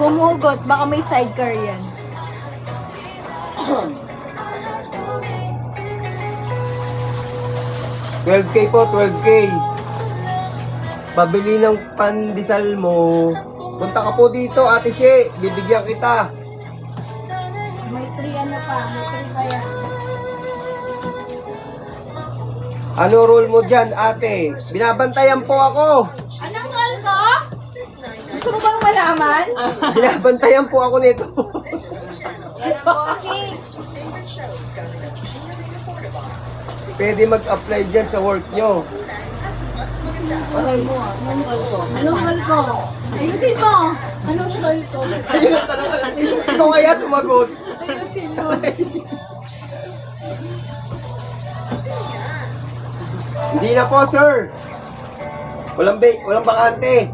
Humugot, baka may sidecar yan. $12K po, $12K. Pabili ng pandesal mo. Punta ka po dito, Ate She. Bibigyan kita. May 3 ano pa, may 3 pa yan. Ano rule mo dyan, ate? Binabantayan po ako. Anong call ko? Gusto mo bang malaman? Binabantayan po ako nito. Yan ang bossing. Pwede mag-apply dyan sa work nyo. Anong call ko? Anong call ko? Ayusin mo! Anong call ko? Ikaw kaya sumagot. Ayusin mo. Hindi na po, sir. Walang bakante.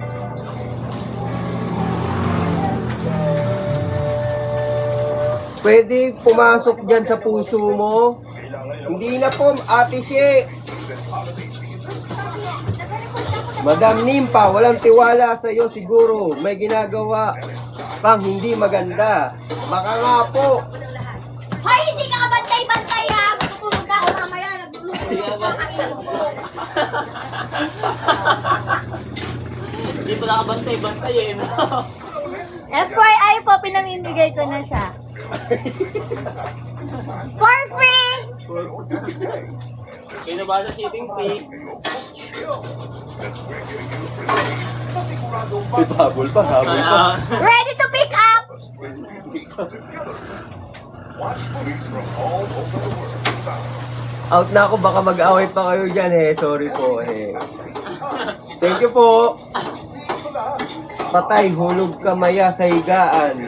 Pwede pumasok dyan sa puso mo. Hindi na po, Ate She. Madam Nimpa, walang tiwala sa iyo siguro. May ginagawa pang hindi maganda. Baka nga po. Hoy, hindi ka kabantay-bantay ha! Matutulog ka ako mamaya. Naglulog Hindi pa nakabantay-bantay eh. No? FYI po, pinamimigay ko na siya. For free! Kaya ba sa shipping fee? Habol pa. Ready to pick up! Out na ako, baka mag-away pa kayo dyan eh. Sorry po eh. Thank you po. Patay, hulog ka maya sa higaan.